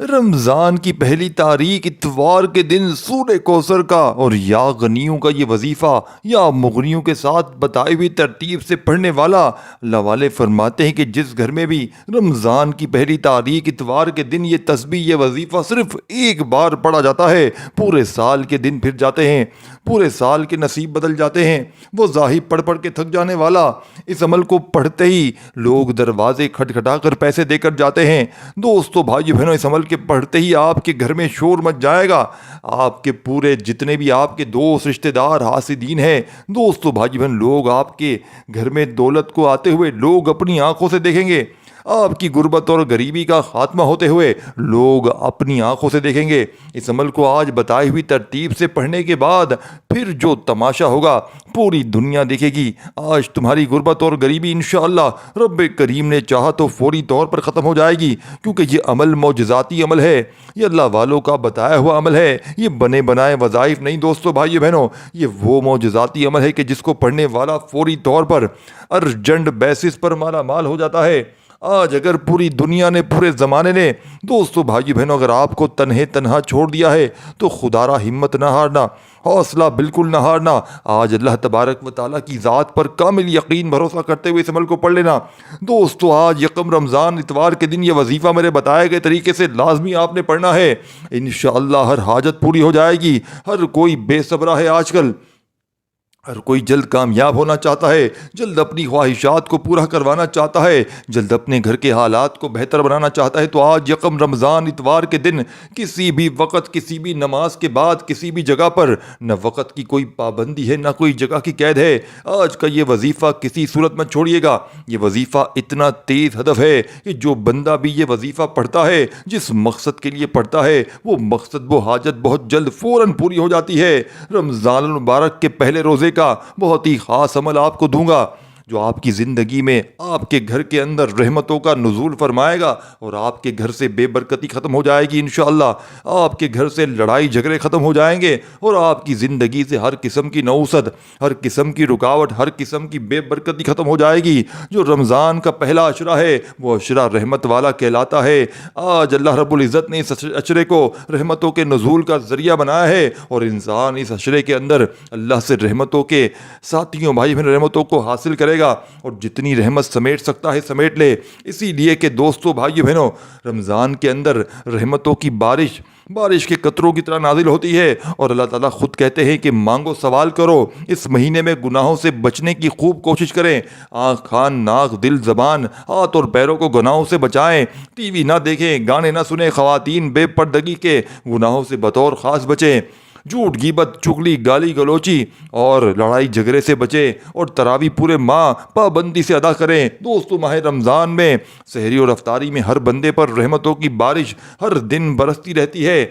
رمضان کی پہلی تاریخ اتوار کے دن سورہ کوثر کا اور یا غنیوں کا یہ وظیفہ یا مغنیوں کے ساتھ بتائی ہوئی ترتیب سے پڑھنے والا اللہ والے فرماتے ہیں کہ جس گھر میں بھی رمضان کی پہلی تاریخ اتوار کے دن یہ تسبیح یہ وظیفہ صرف ایک بار پڑھا جاتا ہے، پورے سال کے دن پھر جاتے ہیں، پورے سال کے نصیب بدل جاتے ہیں۔ وہ ظاہر پڑھ پڑھ کے تھک جانے والا اس عمل کو پڑھتے ہی لوگ دروازے کھٹکھٹا کر پیسے دے کر جاتے ہیں۔ دوستو بھائیو بہنوں، اس عمل کے پڑھتے ہی آپ کے گھر میں شور مچ جائے گا۔ آپ کے پورے جتنے بھی آپ کے دوست رشتہ دار حاسدین ہیں، دوستو بھائی بہن، لوگ آپ کے گھر میں دولت کو آتے ہوئے لوگ اپنی آنکھوں سے دیکھیں گے۔ آپ کی غربت اور غریبی کا خاتمہ ہوتے ہوئے لوگ اپنی آنکھوں سے دیکھیں گے۔ اس عمل کو آج بتائی ہوئی ترتیب سے پڑھنے کے بعد پھر جو تماشا ہوگا پوری دنیا دیکھے گی۔ آج تمہاری غربت اور غریبی انشاءاللہ رب کریم نے چاہا تو فوری طور پر ختم ہو جائے گی، کیونکہ یہ عمل معجزاتی عمل ہے، یہ اللہ والوں کا بتایا ہوا عمل ہے، یہ بنے بنائے وظائف نہیں۔ دوستو بھائیو بہنوں، یہ وہ معجزاتی عمل ہے کہ جس کو پڑھنے والا فوری طور پر ارجنٹ بیسس پر مالا مال ہو جاتا ہے۔ آج اگر پوری دنیا نے، پورے زمانے نے، دوستو بھائیو بہنوں، اگر آپ کو تنہا چھوڑ دیا ہے تو خدا را ہمت نہ ہارنا، حوصلہ بالکل نہ ہارنا۔ آج اللہ تبارک و تعالیٰ کی ذات پر کامل یقین بھروسہ کرتے ہوئے اس عمل کو پڑھ لینا۔ دوستو آج یکم رمضان اتوار کے دن یہ وظیفہ میرے بتائے گئے طریقے سے لازمی آپ نے پڑھنا ہے۔ انشاءاللہ ہر حاجت پوری ہو جائے گی۔ ہر کوئی بے صبرا ہے آج کل، ہر کوئی جلد کامیاب ہونا چاہتا ہے، جلد اپنی خواہشات کو پورا کروانا چاہتا ہے، جلد اپنے گھر کے حالات کو بہتر بنانا چاہتا ہے۔ تو آج یکم رمضان اتوار کے دن کسی بھی وقت، کسی بھی نماز کے بعد، کسی بھی جگہ پر نہ وقت کی کوئی پابندی ہے، نہ کوئی جگہ کی قید ہے۔ آج کا یہ وظیفہ کسی صورت میں چھوڑیے گا۔ یہ وظیفہ اتنا تیز ہدف ہے کہ جو بندہ بھی یہ وظیفہ پڑھتا ہے، جس مقصد کے لیے پڑھتا ہے، وہ مقصد، وہ حاجت بہت جلد فوراً پوری ہو جاتی ہے۔ رمضان المبارک کے پہلے روزے کا بہت ہی خاص عمل آپ کو دوں گا، جو آپ کی زندگی میں، آپ کے گھر کے اندر رحمتوں کا نزول فرمائے گا، اور آپ کے گھر سے بے برکتی ختم ہو جائے گی انشاءاللہ۔ آپ کے گھر سے لڑائی جھگڑے ختم ہو جائیں گے، اور آپ کی زندگی سے ہر قسم کی نوسط، ہر قسم کی رکاوٹ، ہر قسم کی بے برکتی ختم ہو جائے گی۔ جو رمضان کا پہلا عشرہ ہے وہ عشرہ رحمت والا کہلاتا ہے۔ آج اللہ رب العزت نے اس عشرے کو رحمتوں کے نزول کا ذریعہ بنایا ہے، اور انسان اس عشرے کے اندر اللہ سے رحمتوں کے ساتھیوں، بھائی بہن، رحمتوں کو حاصل کرے گا، اور جتنی رحمت سمیٹ سکتا ہے سمیٹ لے۔ اسی لیے کہ دوستو بھائیو بہنوں، رمضان کے اندر رحمتوں کی بارش کے قطروں کی طرح نازل ہوتی ہے، اور اللہ تعالیٰ خود کہتے ہیں کہ مانگو، سوال کرو۔ اس مہینے میں گناہوں سے بچنے کی خوب کوشش کریں۔ آنکھ، کان، ناک، دل، زبان، ہاتھ اور پیروں کو گناہوں سے بچائیں۔ ٹی وی نہ دیکھیں، گانے نہ سنیں، خواتین بے پردگی کے گناہوں سے بطور خاص بچیں۔ جھوٹ، غیبت، چغلی، گالی گلوچی اور لڑائی جھگڑے سے بچیں، اور تراویح پورے ماہ پابندی سے ادا کریں۔ دوستو ماہ رمضان میں سحری اور افطاری میں ہر بندے پر رحمتوں کی بارش ہر دن برستی رہتی ہے۔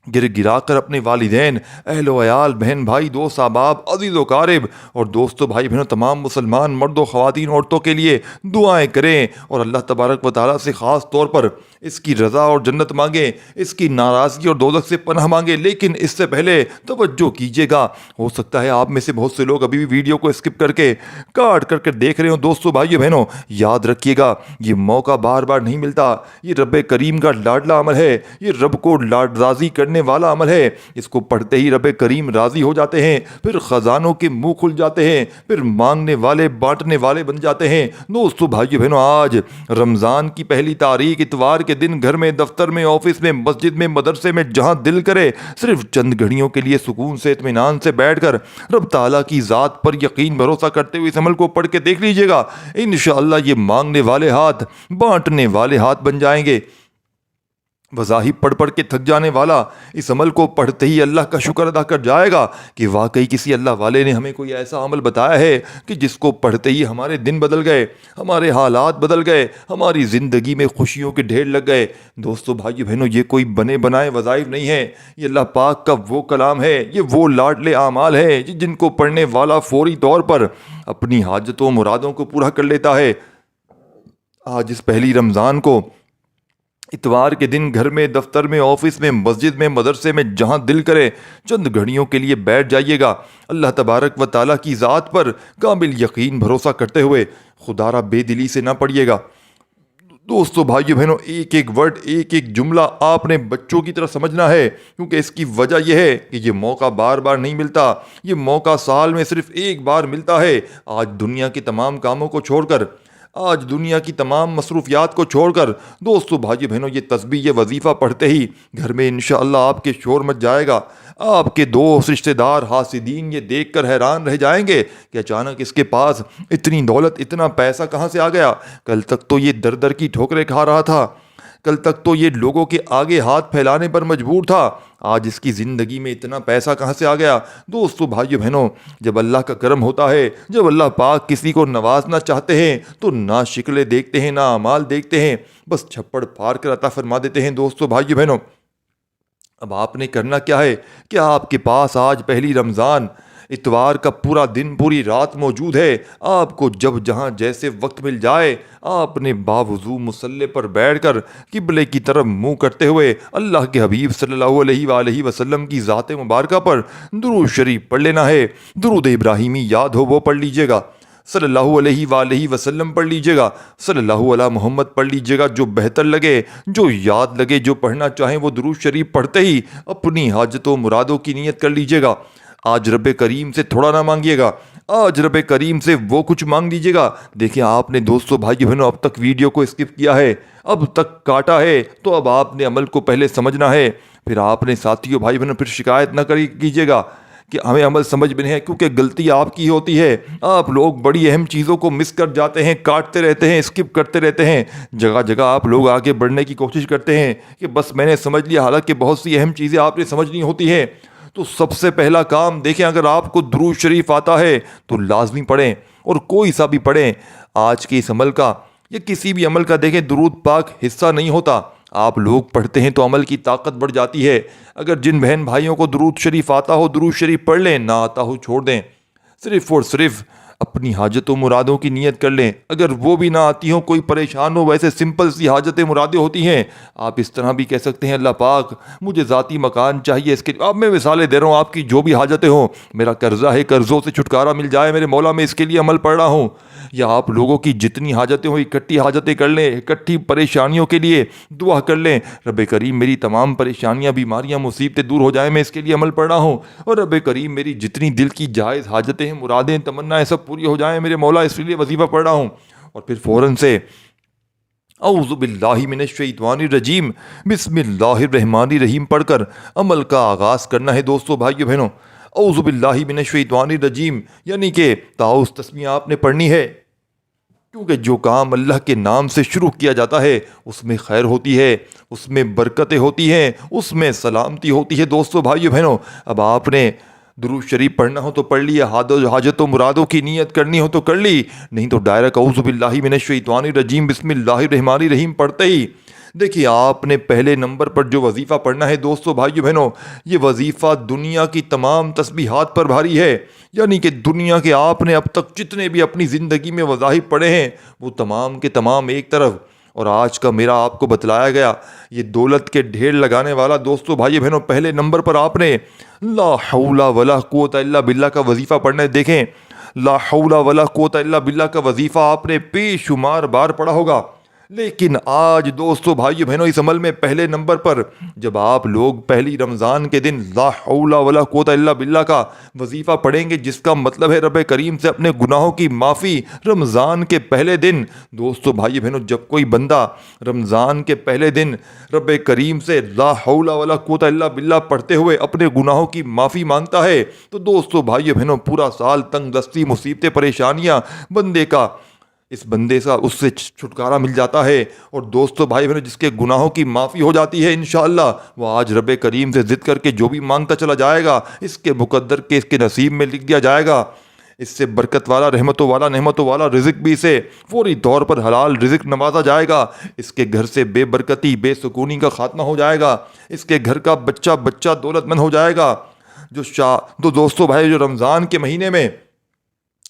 گر گرا کر اپنے والدین، اہل و عیال، بہن بھائی، دوست احباب، عزیز و قارب اور دوستو بھائی بہنوں، تمام مسلمان مرد و خواتین، عورتوں کے لیے دعائیں کریں، اور اللہ تبارک و تعالیٰ سے خاص طور پر اس کی رضا اور جنت مانگیں، اس کی ناراضگی اور دوزخ سے پناہ مانگیں۔ لیکن اس سے پہلے توجہ کیجیے گا، ہو سکتا ہے آپ میں سے بہت سے لوگ ابھی بھی ویڈیو کو اسکپ کر کے کاٹ کر دیکھ رہے ہوں۔ دوستو بھائیو بہنوں، یاد رکھیے گا، یہ موقع بار بار نہیں ملتا۔ یہ رب کریم کا لاڈلا عمل ہے، یہ رب کو راضی کرنے والا عمل ہے۔ اس کو پڑھتے ہی رب کریم راضی ہو جاتے ہیں، پھر خزانوں کے منہ کھل جاتے ہیں، پھر مانگنے والے بانٹنے والے بن جاتے ہیں۔ دوستو بھائیو بہنوں، آج رمضان کی پہلی تاریخ اتوار کے دن گھر میں، دفتر میں، آفس میں، مسجد میں، مدرسے میں، جہاں دل کرے صرف چند گھڑیوں کے لیے سکون سے، اطمینان سے بیٹھ کر رب تعالیٰ کی ذات پر یقین بھروسہ کرتے ہوئے اس عمل کو پڑھ کے دیکھ لیجیے گا۔ انشاءاللہ یہ مانگنے والے ہاتھ بانٹنے والے ہاتھ بن جائیں گے۔ وظائف پڑھ پڑھ کے تھک جانے والا اس عمل کو پڑھتے ہی اللہ کا شکر ادا کر جائے گا کہ واقعی کسی اللہ والے نے ہمیں کوئی ایسا عمل بتایا ہے کہ جس کو پڑھتے ہی ہمارے دن بدل گئے، ہمارے حالات بدل گئے، ہماری زندگی میں خوشیوں کے ڈھیر لگ گئے۔ دوستو بھائیو بہنوں، یہ کوئی بنے بنائے وظائف نہیں ہے، یہ اللہ پاک کا وہ کلام ہے، یہ وہ لاڈلے اعمال ہے جن کو پڑھنے والا فوری طور پر اپنی حاجتوں مرادوں کو پورا کر لیتا ہے۔ آج اس پہلی رمضان کو اتوار کے دن گھر میں، دفتر میں، آفس میں، مسجد میں، مدرسے میں، جہاں دل کرے چند گھڑیوں کے لیے بیٹھ جائیے گا، اللہ تبارک و تعالیٰ کی ذات پر کامل یقین بھروسہ کرتے ہوئے۔ خدا را بے دلی سے نہ پڑھیے گا، دوستو بھائیو بہنوں، ایک ایک ورڈ، ایک ایک جملہ آپ نے بچوں کی طرح سمجھنا ہے، کیونکہ اس کی وجہ یہ ہے کہ یہ موقع بار بار نہیں ملتا، یہ موقع سال میں صرف ایک بار ملتا ہے۔ آج دنیا کے تمام کاموں کو چھوڑ کر، آج دنیا کی تمام مصروفیات کو چھوڑ کر دوستو بھائیو بہنوں، یہ تسبیح، یہ وظیفہ پڑھتے ہی گھر میں انشاءاللہ آپ کے شور مچ جائے گا۔ آپ کے دوست، رشتہ دار، حاسدین یہ دیکھ کر حیران رہ جائیں گے کہ اچانک اس کے پاس اتنی دولت، اتنا پیسہ کہاں سے آ گیا؟ کل تک تو یہ در در کی ٹھوکریں کھا رہا تھا، کل تک تو یہ لوگوں کے آگے ہاتھ پھیلانے پر مجبور تھا، آج اس کی زندگی میں اتنا پیسہ کہاں سے آ گیا؟ دوستو بھائیو بہنوں، جب اللہ کا کرم ہوتا ہے، جب اللہ پاک کسی کو نوازنا چاہتے ہیں تو نہ شکلیں دیکھتے ہیں، نہ اعمال دیکھتے ہیں، بس چھپڑ پھاڑ کر عطا فرما دیتے ہیں۔ دوستو بھائیو بہنوں، اب آپ نے کرنا کیا ہے کہ آپ کے پاس آج پہلی رمضان اتوار کا پورا دن، پوری رات موجود ہے۔ آپ کو جب جہاں جیسے وقت مل جائے، آپ نے باوضو مصلی پر بیٹھ کر قبلے کی طرف منہ کرتے ہوئے اللہ کے حبیب صلی اللہ علیہ وآلہ وسلم کی ذات مبارکہ پر درود شریف پڑھ لینا ہے۔ درود ابراہیمی یاد ہو وہ پڑھ لیجئے گا، صلی اللہ علیہ وآلہ وسلم پڑھ لیجئے گا، صلی اللہ علیہ محمد پڑھ لیجئے گا، جو بہتر لگے، جو یاد لگے، جو پڑھنا چاہیں وہ درود شریف پڑھتے ہی اپنی حاجتوں مرادوں کی نیت کر لیجئے گا۔ آج رب کریم سے تھوڑا نہ مانگیے گا، آج رب کریم سے وہ کچھ مانگ لیجئے گا۔ دیکھیں، آپ نے دوستو بھائی بہنوں اب تک ویڈیو کو اسکپ کیا ہے، اب تک کاٹا ہے، تو اب آپ نے عمل کو پہلے سمجھنا ہے، پھر آپ نے ساتھیوں بھائی بہنوں پھر شکایت نہ کیجیے گا کہ ہمیں عمل سمجھ میں نہیں ہے، کیونکہ غلطی آپ کی ہوتی ہے۔ آپ لوگ بڑی اہم چیزوں کو مس کر جاتے ہیں، کاٹتے رہتے ہیں، اسکپ کرتے رہتے ہیں، جگہ جگہ آپ لوگ آگے بڑھنے کی کوشش کرتے ہیں کہ بس میں نے سمجھ لیا، حالانکہ بہت سی اہم چیزیں آپ نے سمجھنی ہوتی ہیں۔ تو سب سے پہلا کام دیکھیں، اگر آپ کو درود شریف آتا ہے تو لازمی پڑھیں، اور کوئی سا بھی پڑھیں۔ آج کے اس عمل کا یا کسی بھی عمل کا دیکھیں درود پاک حصہ نہیں ہوتا، آپ لوگ پڑھتے ہیں تو عمل کی طاقت بڑھ جاتی ہے۔ اگر جن بہن بھائیوں کو درود شریف آتا ہو درود شریف پڑھ لیں، نہ آتا ہو چھوڑ دیں، صرف اور صرف اپنی حاجت و مرادوں کی نیت کر لیں۔ اگر وہ بھی نہ آتی ہوں، کوئی پریشان ہو، ویسے سمپل سی حاجت مرادیں ہوتی ہیں، آپ اس طرح بھی کہہ سکتے ہیں، اللہ پاک مجھے ذاتی مکان چاہیے، اس کے اب میں مثالیں دے رہا ہوں، آپ کی جو بھی حاجتیں ہوں، میرا قرضہ ہے، قرضوں سے چھٹکارا مل جائے میرے مولا، میں اس کے لیے عمل پڑھ رہا ہوں۔ یا آپ لوگوں کی جتنی حاجتیں ہوں اکٹھی حاجتیں کر لیں، اکٹھی پریشانیوں کے لیے دعا کر لیں، رب کریم میری تمام پریشانیاں، بیماریاں، مصیبتیں دور ہو جائیں، میں اس کے لیے عمل پڑھ رہا ہوں، اور رب کریم میری جتنی دل کی جائز حاجتیں ہیں، مرادیں، تمنائیں سب پوری ہو جائیں میرے مولا، اس لیے وظیفہ پڑھ رہا ہوں۔ اور پھر فوراً سے اعوذ باللہ من الشیطان الرجیم، بسم اللہ الرحمن الرحیم پڑھ کر عمل کا آغاز کرنا ہے۔ دوستو بھائیو بہنوں، اعوذ باللہ من الشیطان الرجیم یعنی کہ تعوذ تسمیہ آپ نے پڑھنی ہے، کیونکہ جو کام اللہ کے نام سے شروع کیا جاتا ہے اس میں خیر ہوتی ہے، اس میں برکتیں ہوتی ہیں، اس میں سلامتی ہوتی ہے۔ دوستو بھائیو بہنوں، اب آپ نے درود شریف پڑھنا ہو تو پڑھ لیا، حاجت و مرادوں کی نیت کرنی ہو تو کر لی، نہیں تو ڈائریکٹ اعوذ باللہ من الشیطان الرجیم بسم اللہ الرحمن الرحیم پڑھتے ہی دیکھیے، آپ نے پہلے نمبر پر جو وظیفہ پڑھنا ہے دوستو بھائیو بہنوں، یہ وظیفہ دنیا کی تمام تسبیحات پر بھاری ہے، یعنی کہ دنیا کے آپ نے اب تک جتنے بھی اپنی زندگی میں وظائف پڑھے ہیں وہ تمام کے تمام ایک طرف، اور آج کا میرا آپ کو بتلایا گیا یہ دولت کے ڈھیر لگانے والا دوستو بھائی بہنوں، پہلے نمبر پر آپ نے لا حول ولا قوت الا باللہ کا وظیفہ پڑھنا ہے۔ دیکھیں، لا حول ولا قوت الا باللہ کا وظیفہ آپ نے بے شمار بار پڑھا ہوگا، لیکن آج دوستو بھائیو بہنوں اس عمل میں پہلے نمبر پر جب آپ لوگ پہلی رمضان کے دن لا حول ولا قوت الا باللہ کا وظیفہ پڑھیں گے، جس کا مطلب ہے رب کریم سے اپنے گناہوں کی معافی رمضان کے پہلے دن۔ دوستو بھائی بہنوں، جب کوئی بندہ رمضان کے پہلے دن رب کریم سے لا حول ولا قوت الا باللہ پڑھتے ہوئے اپنے گناہوں کی معافی مانگتا ہے تو دوستو بھائی بہنوں پورا سال تنگ دستی، مصیبتیں، پریشانیاں اس بندے سے اس سے چھٹکارا مل جاتا ہے، اور دوستو بھائی بہنوں جس کے گناہوں کی معافی ہو جاتی ہے انشاءاللہ، وہ آج رب کریم سے ضد کر کے جو بھی مانگتا چلا جائے گا اس کے مقدر کے اس کے نصیب میں لکھ دیا جائے گا۔ اس سے برکت والا، رحمتوں والا، نعمتوں والا رزق بھی اسے فوری طور پر حلال رزق نوازا جائے گا، اس کے گھر سے بے برکتی، بے سکونی کا خاتمہ ہو جائے گا، اس کے گھر کا بچہ دولت مند ہو جائے گا۔ تو دوستو بھائی، جو رمضان کے مہینے میں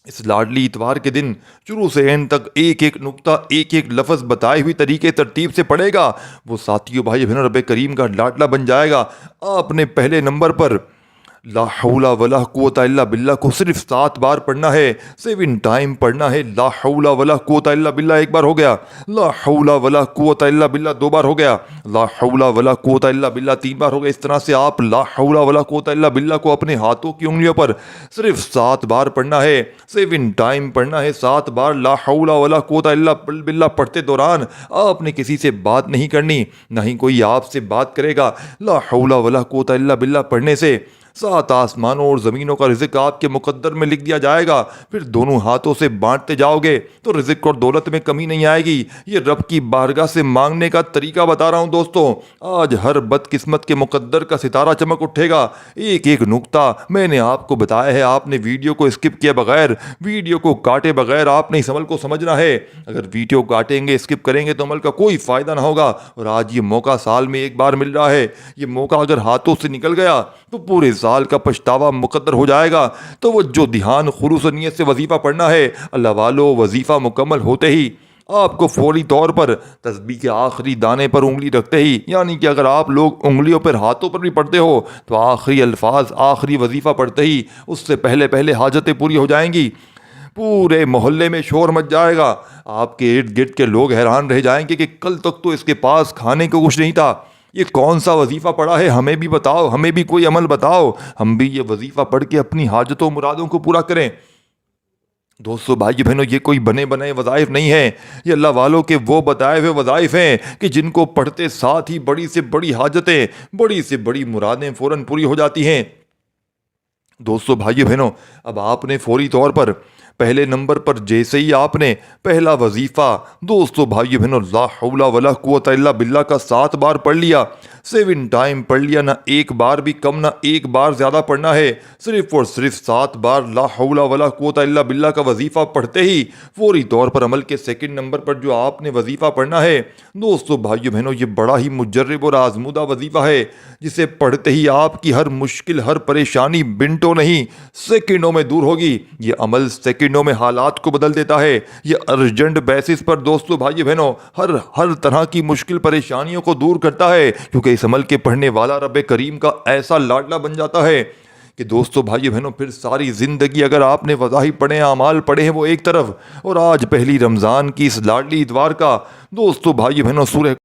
اس لاڈلی اتوار کے دن شروع سے اینڈ تک ایک ایک نقطہ، ایک ایک لفظ بتائے ہوئی طریقے ترتیب سے پڑھے گا، وہ ساتھیوں بھائی بہنوں رب کریم کا لاڈلا بن جائے گا۔ آپ نے پہلے نمبر پر لا حول ولا قوت الا باللہ کو صرف 7 بار پڑھنا ہے، 7 ٹائم پڑھنا ہے۔ لا حول ولا قوت الا باللہ ایک بار ہو گیا، لا حول ولا قوت الا باللہ 2 بار ہو گیا، لا حول ولا قوت الا باللہ 3 بار ہو گیا۔ اس طرح سے آپ لا حول ولا قوت الا باللہ کو اپنے ہاتھوں کی انگلیوں پر صرف 7 بار پڑھنا ہے، 7 ٹائم پڑھنا ہے، 7 بار لا حول ولا قوت الا باللہ پڑھتے دوران آپ نے کسی سے بات نہیں کرنی، نہ ہی کوئی آپ سے بات کرے گا۔ لا حول ولا قوت الا باللہ پڑھنے سے 7 آسمانوں اور زمینوں کا رزق آپ کے مقدر میں لکھ دیا جائے گا۔ پھر دونوں ہاتھوں سے بانٹتے جاؤ گے تو رزق اور دولت میں کمی نہیں آئے گی۔ یہ رب کی بارگاہ سے مانگنے کا طریقہ بتا رہا ہوں دوستوں۔ آج ہر بدقسمت کے مقدر کا ستارہ چمک اٹھے گا۔ ایک ایک نقطہ میں نے آپ کو بتایا ہے، آپ نے ویڈیو کو اسکپ کیے بغیر، ویڈیو کو کاٹے بغیر آپ نے اس عمل کو سمجھنا ہے۔ اگر ویڈیو کاٹیں گے، اسکپ کریں گے تو عمل کا کوئی فائدہ نہ ہوگا۔ اور آج یہ موقع سال میں ایک بار مل رہا ہے، یہ موقع اگر ہاتھوں سے نکل گیا تو پورے سال کا پچھتاوا مقدر ہو جائے گا۔ تو وہ جو دھیان خلوص و نیت سے وظیفہ پڑھنا ہے، اللہ والو وظیفہ مکمل ہوتے ہی آپ کو فوری طور پر تسبیح کے آخری دانے پر انگلی رکھتے ہی، یعنی کہ اگر آپ لوگ انگلیوں پر ہاتھوں پر بھی پڑھتے ہو تو آخری الفاظ آخری وظیفہ پڑھتے ہی اس سے پہلے حاجتیں پوری ہو جائیں گی۔ پورے محلے میں شور مچ جائے گا، آپ کے ارد گرد کے لوگ حیران رہ جائیں گے کہ کل تک تو اس کے پاس کھانے کو کچھ نہیں تھا، یہ کون سا وظیفہ پڑھا ہے، ہمیں بھی بتاؤ، ہمیں بھی کوئی عمل بتاؤ، ہم بھی یہ وظیفہ پڑھ کے اپنی حاجتوں مرادوں کو پورا کریں۔ دوستو بھائی بہنوں، یہ کوئی بنے بنائے وظائف نہیں ہیں، یہ اللہ والوں کے وہ بتائے ہوئے وظائف ہیں کہ جن کو پڑھتے ساتھ ہی بڑی سے بڑی حاجتیں، بڑی سے بڑی مرادیں فوراً پوری ہو جاتی ہیں۔ دوستو بھائی بہنوں، اب آپ نے فوری طور پر پہلے نمبر پر جیسے ہی آپ نے پہلا وظیفہ دوستو بھائی بہنوں لا حول ولا قوت الا باللہ کا 7 بار پڑھ لیا، 7 ٹائم پڑھ لیا، نہ ایک بار بھی کم نہ ایک بار زیادہ پڑھنا ہے، صرف اور صرف 7 بار لا حول ولا قوت الا باللہ کا وظیفہ پڑھتے ہی فوری طور پر عمل کے 2 نمبر پر جو آپ نے وظیفہ پڑھنا ہے دوستو بھائی بہنوں، یہ بڑا ہی مجرب اور آزمودہ وظیفہ ہے، جسے پڑھتے ہی آپ کی ہر مشکل ہر پریشانی منٹوں نہیں سیکنڈوں میں دور ہوگی۔ یہ عمل سیکنڈوں میں حالات کو بدل دیتا ہے، یہ ارجنٹ بیسس پر دوستو بھائی بہنوں ہر طرح کی مشکل پریشانیوں کو دور کرتا ہے، کیونکہ اس عمل کے پڑھنے والا رب کریم کا ایسا لاڈلا بن جاتا ہے کہ دوستو بھائی بہنوں پھر ساری زندگی اگر آپ نے وظائف پڑھے ہیں، اعمال پڑھے ہیں، وہ ایک طرف، اور آج پہلی رمضان کی اس لاڈلی اتوار کا دوستو بھائی بہنوں سورہ